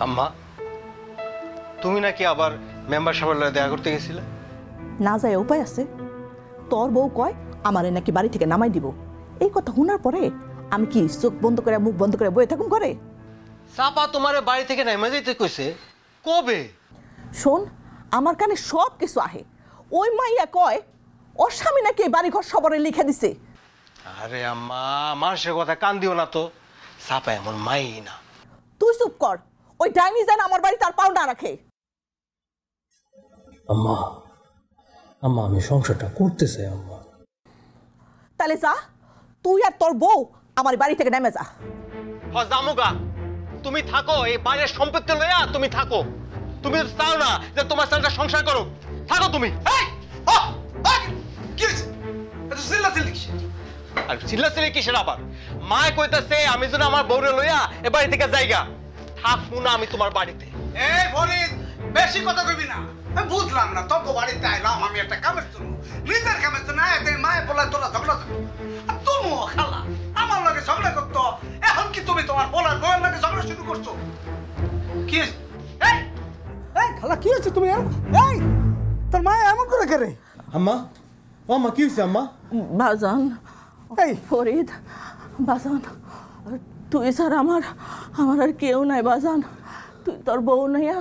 আম্মা তুমি নাকি আবার মেম্বার সাহেবের লগে দেখা করতে গেছিলে? না যায় উপায় আছে? তোর বউ কয় আমারে নাকি বাড়ি থেকে নামাই দিব। এই কথা শোনার পরে আমি কি চোখ বন্ধ করে মুখ বন্ধ করে বয়ে থাকুম করে? চাপা তোমারে বাড়ি থেকে নামা যাইতে কইছে কবে? শোন, আমার কানে সব কিছু আহে। ওই মাইয়া কয় ওর স্বামী নাকি বাড়ি ঘর সবরে লিখে দিছে। আরে আম্মা মানুষের কথা কান দিও না তো, চাপা এমন মাই না। তুই চুপ কর, ওই ডাইনি যেন আমার বাড়ি তার পাও না রাখে। আম্মা আম্মা আমি সংসারটা করতে চাই আম্মা। তাহলে যা, তুই আর তোর বউ আমার বাড়ি থেকে নেমে যা। জামুগা তুমি থাকো, এই বাড়ির সম্পত্তি লইয়া তুমি থাকো। তুমি তো চাও না যে তোমার সাথে সংসার করো, থাকো তুমি। আর চিল্লাচিল্লি কিসের আবার? মায় কইতাছে আমি যেন আমার বউরে লইয়া এ বাড়ি থেকে যাইগা, থাকবো না আমি তোমার বাড়িতে। এই ফরিদ, বেশি কথা কইবি না। আমি বুঝলাম না, তোর বাড়িতে আইলাম আমি একটা কামের জন্য, নিজের কামের জন্য। মায়ে বলে তোরা ঝগড়া করবি, আর তুমিও খালা আমার লগে ঝগড়া করতো। এখন কি তুমি তোমার বলার বউয়ের লগে ঝগড়া শুরু করছো? কি এই খালা কি হচ্ছে? তুমি এই তোর মা এমন করে করে? আম্মা ও আম্মা কি হয়েছে আম্মা? বাজান, এই ফরিদ বাজান, তুই স্যার আমার আর কেউ নাই বাজান। তুই তোর বউ নাইয়া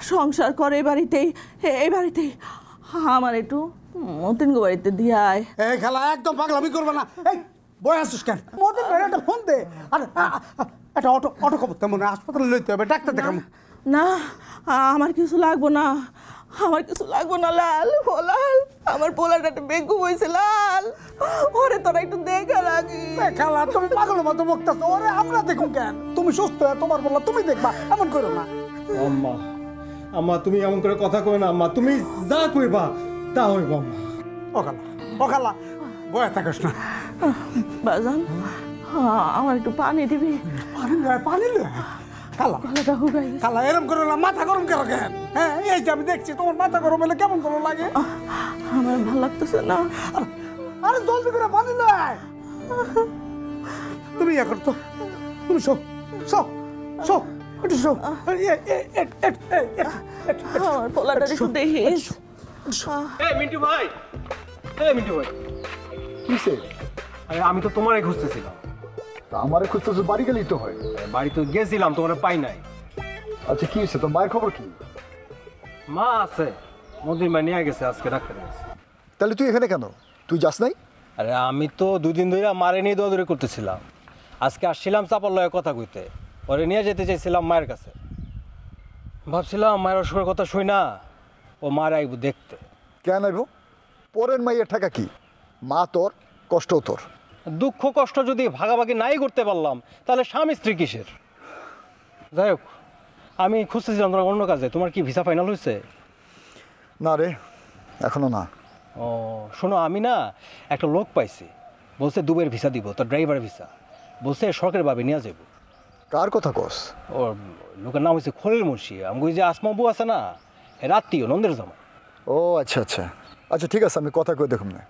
সংসার করে এই বাড়িতেই আমার একটু মতিন গো বাড়িতে দিয়ে আয়। এই খালা একদম পাগলামি করবে না। এই বই আসিস কেন? মতিন ভাই একটা ফোন দে, আর একটা অটো খবর তেমন হাসপাতালে লইতে হবে, ডাক্তার দেখাবো। না আমার কিছু লাগবো না, আমার কিছু লাগবো না। লাল ও লাল, আমার পোলাটা একটা বেগু হয়েছে লাল, ওরে তোরা একটু দেখে রাখি। খালা তুমি পাগলের মতো বকতাছো, ওরে আমরা দেখুন কেন? তুমি সুস্থ হয়ে তোমার বললা তুমি দেখবা, এমন করো না। আম্মা আম্মা তুমি এমন করে কথা কই না আম্মা, তুমি যা কইবা তা হইব আম্মা। ও খালা বয়া থাকিস না। বাজান আমার একটু পানি দিবি? পানি লে খালা, খালা এরম করো না, মাথা গরম করো কেন? হ্যাঁ এই যে আমি দেখছি তোমার মাথা গরম হলে কেমন করে লাগে। আমার ভালো লাগতেছে না। আরে জলদি করে পানি লে। তুমি ইয়া করতো, তুমি শো শো শো একটু শো। আমার পোলাটা একটু দেখিস। মিন্টু ভাই, মিন্টু ভাই কিসে? আরে আমি তো তোমারই খুঁজতেছিলাম। আমারে খুঁজতেছো? বাড়ি গেলেই তো হয়। বাড়ি তো গেছিলাম, তোমার পাই নাই। আচ্ছা কি হয়েছে? তোর মায়ের খবর কি? মা আছে, মন্দির মা নিয়ে গেছে আজকে ডাক্তারের কাছে। তাহলে তুই এখানে কেন? তুই যাস নাই? আরে আমি তো 2 দিন ধরে মারে নিয়ে দৌড়াদৌড়ি করতেছিলাম। আজকে আসছিলাম চাপার লয়ে কথা কইতে, ওরে নিয়ে যেতে চাইছিলাম মায়ের কাছে। ভাবছিলাম মায়ের অসুখের কথা শুই না, ও মার আইব দেখতে। কেন আইব? পরের মাইয়ের টাকা কি? মা তোর, কষ্ট তোর। দুঃখ কষ্ট যদি ভাগাভাগি নাই করতে পারলাম তাহলে স্বামী স্ত্রী কিসের? যাই হোক, আমি খুঁজতেছিলাম তোমার অন্য কাজে। তোমার কি ভিসা ফাইনাল হয়েছে? না রে, এখনো না। ও শোনো, আমি না একটা লোক পাইছি, বলছে দুবাইয়ের ভিসা দিব, তোর ড্রাইভার ভিসা। বলছে সরকারিভাবে নিয়ে যাবো। কার কথা কস? ওর লোকের নাম হচ্ছে খলিল মুন্সি। আমি যে আসমাবু আছে না, রাত্রিও নন্দের জামাই। ও আচ্ছা আচ্ছা আচ্ছা, ঠিক আছে, আমি কথা কই দেখুন না।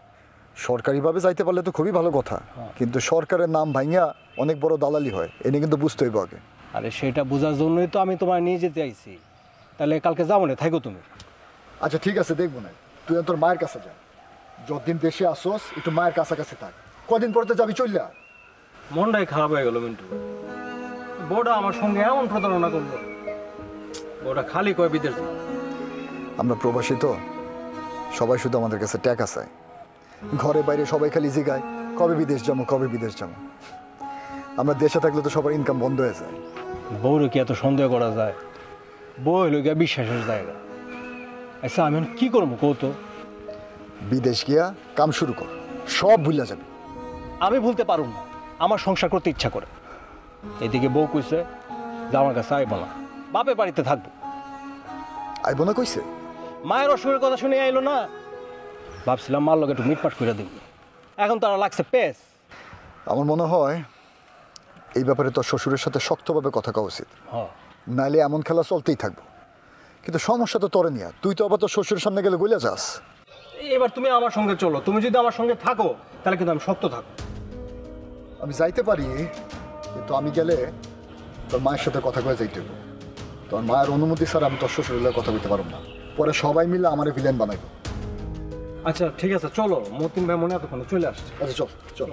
সরকারিভাবে যাইতে পারলে তো খুবই ভালো কথা, কিন্তু সরকারের নাম ভাঙিয়া অনেক বড় দালালি হয়, এনে কিন্তু বুঝতে হইব আগে। আরে সেটা বোঝার জন্যই তো আমি তোমার নিয়ে যেতে আইছি। তাহলে কালকে যাবো না, থাকো তুমি। আচ্ছা ঠিক আছে, দেখবো না। তুই তোর মায়ের কাছে যা, যতদিন দেশে আসোস একটু মায়ের কাছাকাছি থাক। কদিন পরে তো যাবি চললা। মনটাই খারাপ হয়ে গেল মিন্টু। বউটা আমার সঙ্গে এমন প্রতারণা করলো, বউটা খালি কয় বিদেশ। আমরা প্রবাসী তো, সবাই শুধু আমাদের কাছে টাকা চায়। ঘরে বাইরে সবাই খালি জিগায় কবে বিদেশ যাবো, কবে বিদেশ যাবো। আমরা দেশে থাকলে তো সবার ইনকাম বন্ধ হয়ে যায়। বউরে কি এত সন্দেহ করা যায়? বউ হইল গিয়া বিশ্বাসের জায়গা। আচ্ছা আমি কি করবো কৌতো? বিদেশ গিয়া কাম শুরু কর, সব ভুলে যাবে। আমি ভুলতে পারুম না, আমার সংসার করতে ইচ্ছা করে। এদিকে বউ কইছে যে আমার কাছে আইব না, বাপের বাড়িতে থাকবো। আইব না কইছে? মায়ের অসুখের কথা শুনে আইলো না। ভাবছিলাম মার লোক একটু মিটমাট করে দিব, এখন তারা লাগছে পেস। আমার মনে হয় এই ব্যাপারে তোর শ্বশুরের সাথে শক্তভাবে কথা কওয়া উচিত, নাইলে এমন খেলা চলতেই থাকবো। কিন্তু সমস্যা তো তোরে নিয়ে, তুই তো আবার তোর শ্বশুরের সামনে গেলে গইলা যাস। এবার তুমি আমার সঙ্গে চলো, তুমি যদি আমার সঙ্গে থাকো তাহলে কিন্তু আমি শক্ত থাকবো। আমি যাইতে পারি, কিন্তু আমি গেলে তোর মায়ের সাথে কথা কয়ে যাইতে হবে। তোর মায়ের অনুমতি স্যার আমি তোর শ্বশুরের কথা বলতে পারবো না, পরে সবাই মিলে আমার ভিলেন বানাইবো। আচ্ছা ঠিক আছে, চলো, মতিন ভাই মনে এতক্ষণে চলে আসছে। আচ্ছা চল চল।